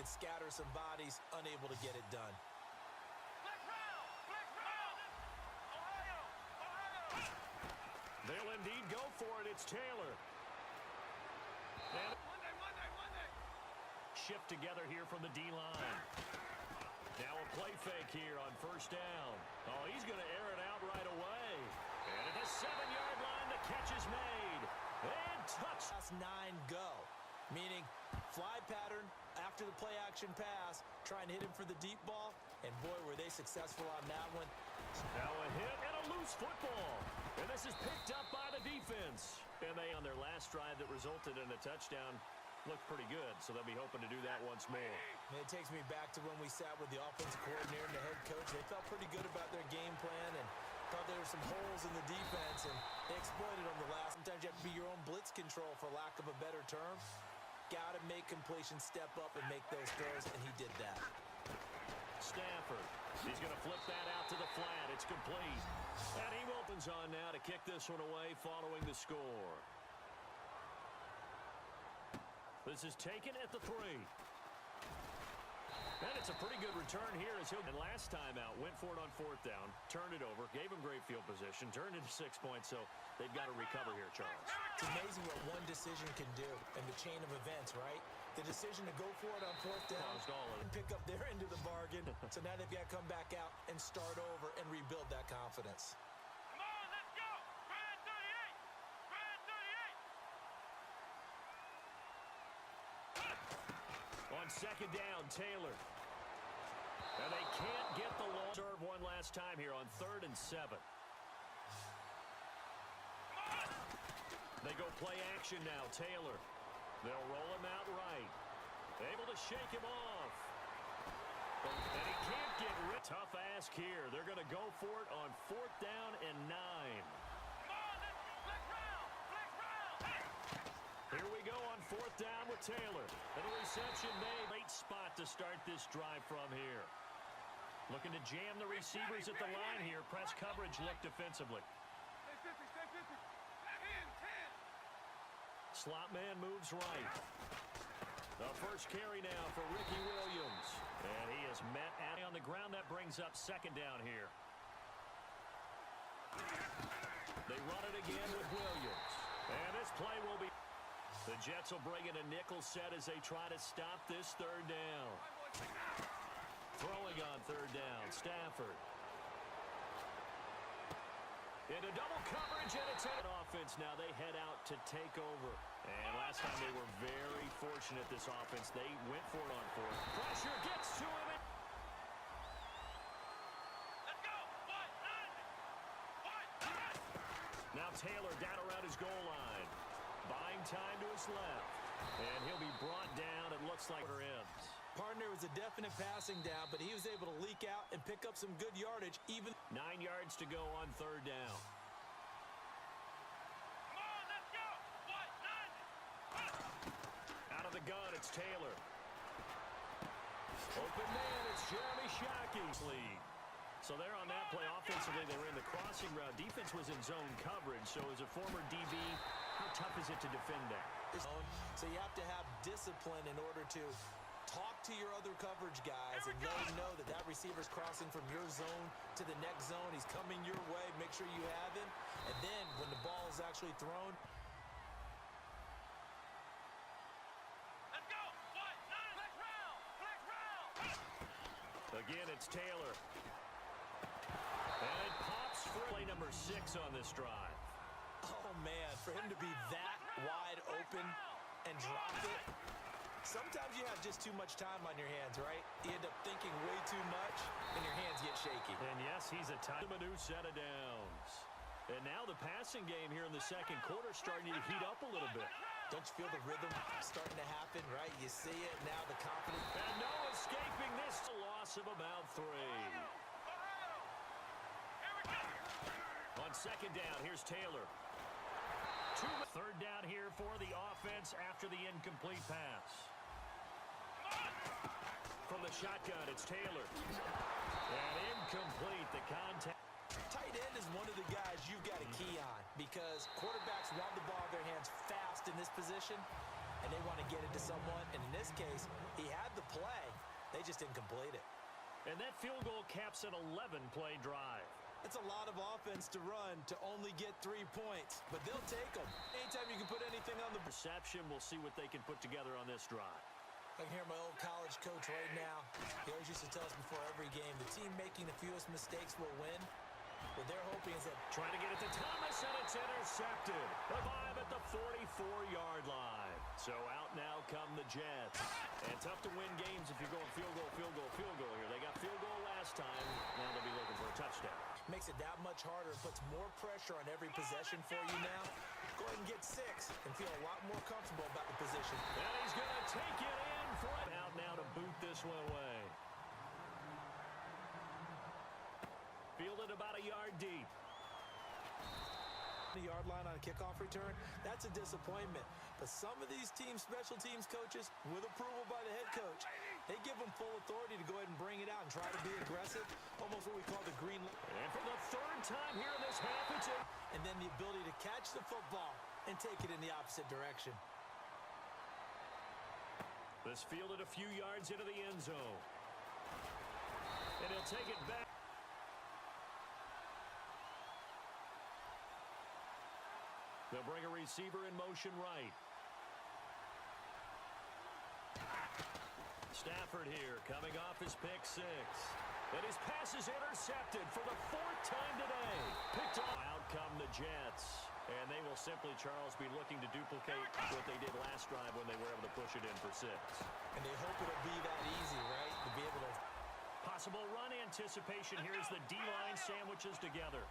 could scatter some bodies, unable to get it done. They'll indeed go for it. It's Taylor. And shift together here from the D-line. Now a play fake here on first down. Oh, he's going to air it out right away. And at the 7-yard line, the catch is made. And touch. Last 9 go, meaning fly pattern after the play-action pass, trying to hit him for the deep ball, and boy, were they successful on that one. Now a hit and a loose football. And this is picked up by the defense. And they, on their last drive that resulted in a touchdown, looked pretty good, so they'll be hoping to do that once more. And it takes me back to when we sat with the offensive coordinator and the head coach. They felt pretty good about their game plan and thought there were some holes in the defense, and they exploited them the last. Sometimes you have to be your own blitz control, for lack of a better term. Got to make completion step up and make those throws, and he did that. Stafford, he's going to flip that out to the flat. It's complete. And he opens on now to kick this one away following the score. This is taken at the 3. And it's a pretty good return here as he'll. And last time out, went for it on 4th down, turned it over, gave him great field position, turned it to 6 points, so they've got to recover here, Charles. It's amazing what one decision can do in the chain of events, right? The decision to go for it on 4th down and pick up their end of the bargain. So now they've got to come back out and start over and rebuild that confidence. On 2nd down, Taylor. And they can't get the long serve one last time here on 3rd and 7. They go play action now, Taylor. They'll roll him out right. Able to shake him off. And he can't get rid. Tough ask here. They're going to go for it on 4th down and 9. Here we go on 4th down with Taylor. And a reception made. Late spot to start this drive from here. Looking to jam the receivers at the line here. Press coverage look defensively. Slot man moves right. The first carry now for Ricky Williams. And he is met on the ground. That brings up 2nd down here. They run it again with Williams. And this play will be... The Jets will bring in a nickel set as they try to stop this 3rd down. Throwing on 3rd down, Stafford. Into double coverage, and it's an offense now. They head out to take over. And last time they were very fortunate, this offense. They went for it on 4th. Pressure gets to him. Now Taylor down around his goal line. Buying time to his left. And he'll be brought down, it looks like, it ends. Partner was a definite passing down, but he was able to leak out and pick up some good yardage. Even 9 yards to go on 3rd down. Come on, let's go. Out of the gun, it's Taylor. Open man, it's Jeremy Shockey's lead. So they're on that play. Offensively, they were in the crossing route. Defense was in zone coverage. So as a former DB, how tough is it to defend that? So you have to have discipline in order to talk to your other coverage guys and let them know that that receiver's crossing from your zone to the next zone. He's coming your way. Make sure you have him. And then when the ball is actually thrown, again, it's Taylor. And it pops for play number 6 on this drive. Oh, man, for him to be that wide open and drop it. Sometimes you have just too much time on your hands, right? You end up thinking way too much, and your hands get shaky. And, yes, he's a new set of downs. And now the passing game here in the 2nd quarter starting to heat up a little bit. Don't you feel the rhythm starting to happen, right? You see it, now the confidence. And no escaping this. A loss of about 3. On 2nd down, here's Taylor. 3rd down here for the offense after the incomplete pass. From the shotgun, it's Taylor. And incomplete, the contact. Tight end is one of the guys you've got to key on because quarterbacks want the ball in their hands fast in this position, and they want to get it to someone. And in this case, he had the play, just didn't complete it. And that field goal caps an 11-play drive. It's a lot of offense to run to only get 3 points, but they'll take them. Anytime you can put anything on the reception, we'll see what they can put together on this drive. I can hear my old college coach right now. He always used to tell us before every game, the team making the fewest mistakes will win. What they're hoping is that... Trying to get it to Thomas, and it's intercepted. Revive at the 44-yard line. So out now come the Jets. And tough to win games if you're going field goal here. They got field goal last time. Now they'll be looking for a touchdown. Makes it that much harder. Puts more pressure on every possession for you now. Go ahead and get 6 and feel a lot more comfortable about the position. And he's going to take it in for it. Out now to boot this one away. Fielded about a yard deep. The yard line on a kickoff return, that's a disappointment. But some of these special teams coaches, with approval by the head coach, they give them full authority to go ahead and bring it out and try to be aggressive, almost what we call the green. And for the 3rd time here in this half, it's in. And then the ability to catch the football and take it in the opposite direction. This fielded a few yards into the end zone. And he'll take it back. They'll bring a receiver in motion right. Stafford here, coming off his pick 6. And his pass is intercepted for the 4th time today. Picked off. Out come the Jets. And they will simply, Charles, be looking to duplicate what they did last drive when they were able to push it in for 6. And they hope it'll be that easy, right? To be able to... Possible run anticipation. Here's the D-line sandwiches together.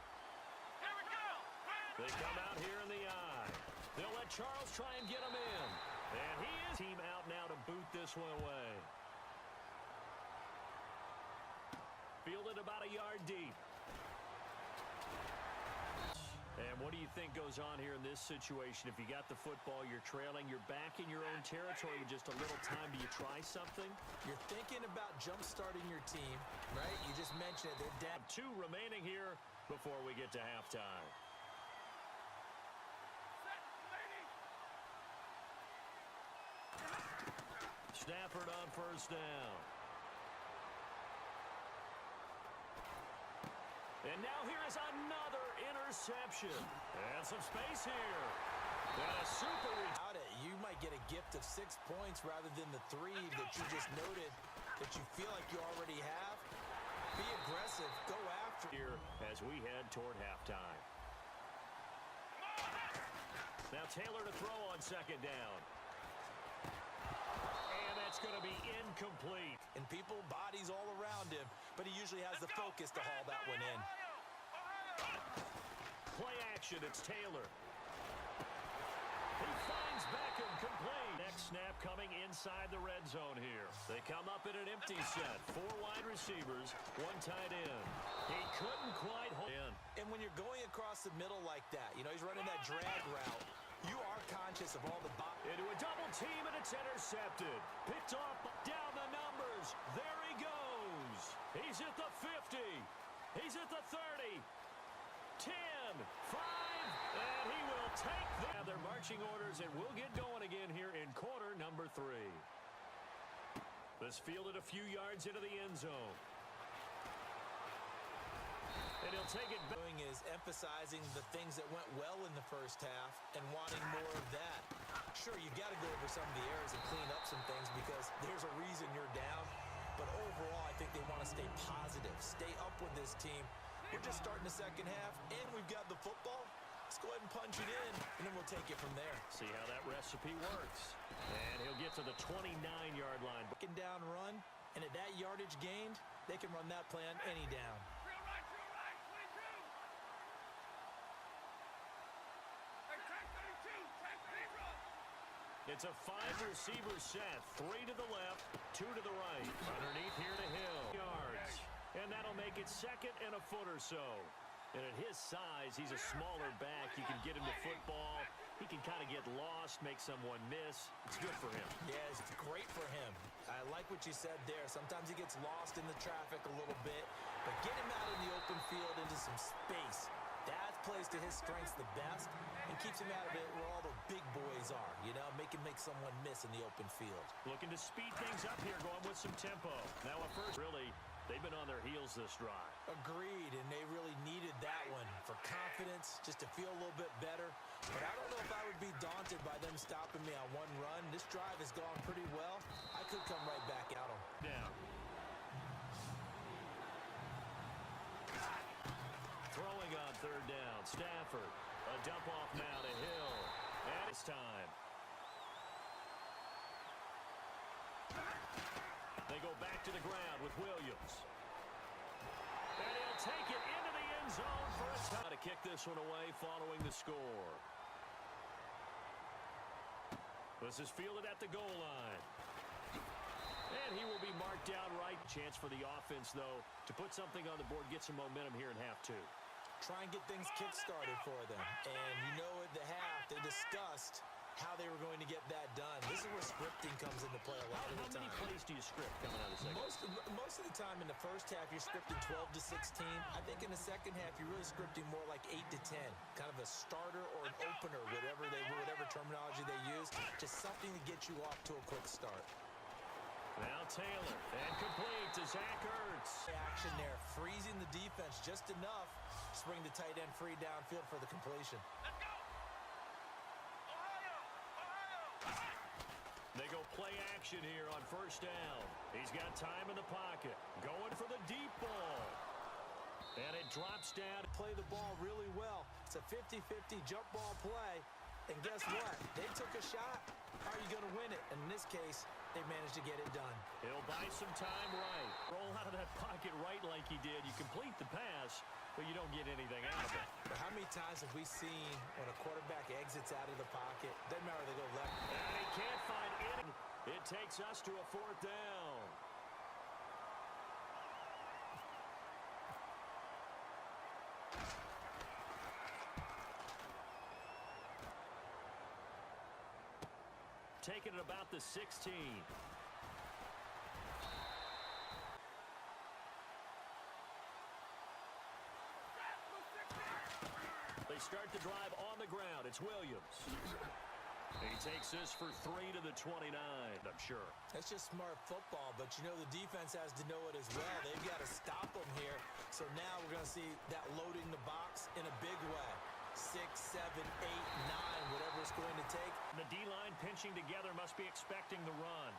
They come out here in the eye. They'll let Charles try and get him in. And he is team out now to boot this one away. Fielded about a yard deep. And what do you think goes on here in this situation? If you got the football, you're trailing, you're back in your own territory with just a little time. Do you try something? You're thinking about jump-starting your team, right? You just mentioned it. They're down. 2 remaining here before we get to halftime. Stafford on 1st down. And now here is another interception. And some space here. And a super... You might get a gift of 6 points rather than the 3 that you just noted that you feel like you already have. Be aggressive. Go after. Here as we head toward halftime. Now Taylor to throw on 2nd down. It's going to be incomplete. And people, bodies all around him, but he usually has the focus to haul that one in. Play action, it's Taylor. He finds Beckham complete. Next snap coming inside the red zone here. They come up in an empty set. 4 wide receivers, 1 tight end. He couldn't quite hold in. And when you're going across the middle like that, you know, he's running that drag route. You are conscious of all the... Into a double team, and it's intercepted. Picked off down the numbers. There he goes. He's at the 50. He's at the 30. 10, 5, and he will take their marching orders, and we'll get going again here in quarter number 3. This fielded a few yards into the end zone. And he'll take it back. Doing is emphasizing the things that went well in the first half and wanting more of that. Sure, you got to go over some of the errors and clean up some things because there's a reason you're down. But overall, I think they want to stay positive, stay up with this team. We're just starting the second half, and we've got the football. Let's go ahead and punch it in, and then we'll take it from there. See how that recipe works. And he'll get to the 29-yard line. Second down run, and at that yardage gained, they can run that play on any down. It's a 5-receiver set. 3 to the left, 2 to the right. Underneath here to Hill. Yards. And that'll make it 2nd and a foot or so. And at his size, he's a smaller back. You can get him to football. He can kind of get lost, make someone miss. It's good for him. Yeah, it's great for him. I like what you said there. Sometimes he gets lost in the traffic a little bit. But get him out in the open field into some space. That plays to his strengths the best and keeps him out of it where all the big boys are, you know, make someone miss in the open field. Looking to speed things up here, going with some tempo. Now at first, really, they've been on their heels this drive. Agreed, and they really needed that one for confidence, just to feel a little bit better. But I don't know if I would be daunted by them stopping me on one run. This drive has gone pretty well. I could come right back at them. Down. Throwing on third down, Stafford. A dump off now to Hill. And it's time. They go back to the ground with Williams. And he'll take it into the end zone for a touchdown. To kick this one away following the score. This is fielded at the goal line. And he will be marked down right. Chance for the offense, though, to put something on the board, get some momentum here in half two. Try and get things kick-started for them. And you know at the half, they discussed how they were going to get that done. This is where scripting comes into play a lot of the time. How many plays do you script coming out of the second? Most of the time in the first half, you're scripting 12 to 16. I think in the second half, you're really scripting more like 8 to 10. Kind of a starter or an opener, whatever terminology they use. Just something to get you off to a quick start. Now Taylor, and complete to Zach Ertz. Action there, freezing the defense just enough to bring the tight end free downfield for the completion. Let's go! They go play action here on first down. He's got time in the pocket. Going for the deep ball. And it drops down. Play the ball really well. It's a 50-50 jump ball play. And guess what? They took a shot. Are you going to win it? And in this case, they managed to get it done. He'll buy some time right. Roll out of that pocket right like he did. You complete the pass, but you don't get anything out of it. But how many times have we seen when a quarterback exits out of the pocket, doesn't matter they go left. And he can't find it. It takes us to a fourth down. Taking it about the 16. They start the drive on the ground. It's Williams. He takes this for 3 to the 29, I'm sure. That's just smart football, but you know the defense has to know it as well. They've got to stop them here. So now we're going to see that loading the box in a big way. 6, 7, 8, 9, whatever it's going to take. The D-line pinching together, must be expecting the run.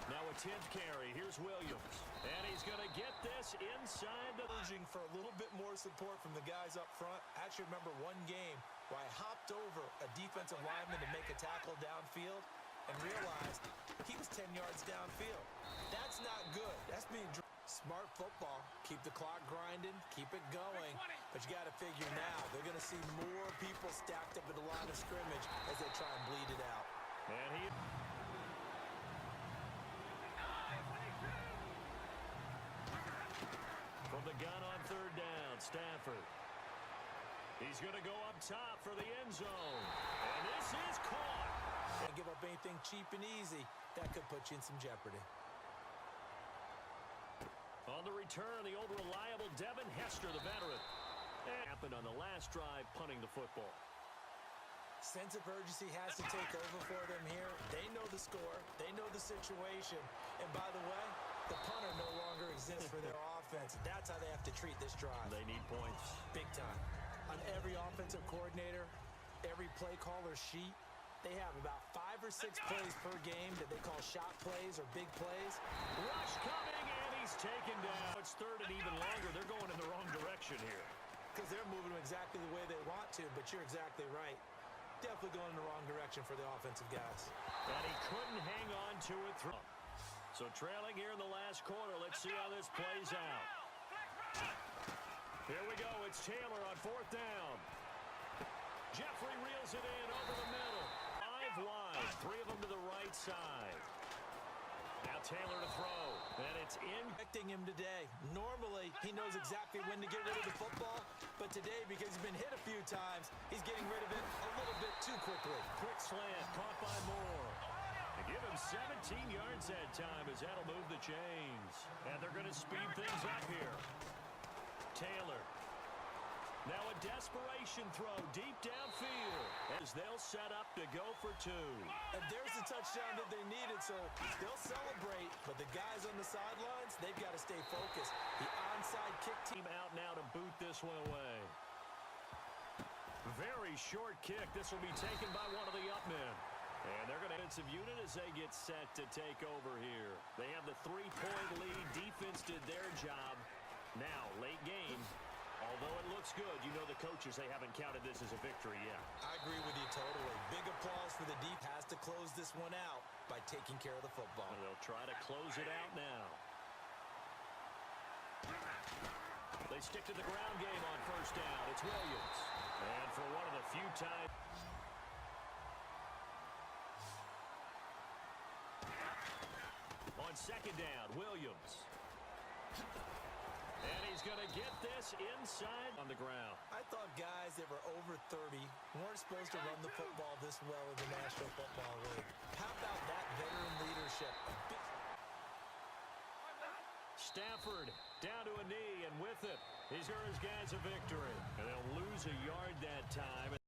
Now a 10th carry. Here's Williams. And he's going to get this inside the... Urging for a little bit more support from the guys up front. I actually remember one game where I hopped over a defensive lineman to make a tackle downfield and realized he was 10 yards downfield. That's not good. That's being smart football. Keep the clock grinding, keep it going. But you got to figure now, they're going to see more people stacked up at the line of scrimmage as they try and bleed it out. And he... From the gun on third down, Stafford. He's going to go up top for the end zone. And this is caught. Can't give up anything cheap and easy. That could put you in some jeopardy. On the return, the old reliable Devin Hester, the veteran. It happened on the last drive, punting the football. Sense of urgency has to take over for them here. They know the score. They know the situation. And by the way, the punter no longer exists for their offense. That's how they have to treat this drive. They need points. Big time. On every offensive coordinator, every play caller sheet, they have about 5 or 6 plays per game that they call shot plays or big plays. Rush coming, and he's taken down. It's third and even longer. They're going in the wrong direction here. Because they're moving exactly the way they want to, but you're exactly right. Definitely going in the wrong direction for the offensive guys. And he couldn't hang on to it through. So trailing here in the last quarter. Let's see how this plays out. Here we go. It's Taylor on fourth down. Jeffrey reels it in over the middle. 5 wide. 3 of them to the right side. Now Taylor to throw. And it's in. Affecting him today. Normally, he knows exactly when to get rid of the football. But today, because he's been hit a few times, he's getting rid of it a little bit too quickly. Quick slant. Caught by Moore. They give him 17 yards that time as that'll move the chains. And they're going to speed things up here. Taylor. Now a desperation throw deep downfield as they'll set up to go for two. And there's the touchdown that they needed, so they'll celebrate. But the guys on the sidelines, they've got to stay focused. The onside kick Team out now to boot this one away. Very short kick. This will be taken by one of the up men. And they're going to defensive unit as they get set to take over here. They have the 3-point lead. Defense did their job. Now, late game. Although it looks good, you know the coaches, they haven't counted this as a victory yet. I agree with you totally. Big applause for the deep. Has to close this one out by taking care of the football. And they'll try to close it out now. They stick to the ground game on first down. It's Williams. And for one of the few times. On second down, Williams. And he's going to get this inside on the ground. I thought guys that were over 30 weren't supposed to run the football this well in the National Football League. How about that veteran leadership? Stafford down to a knee, and with it, he's got his guys a victory. And they'll lose a yard that time.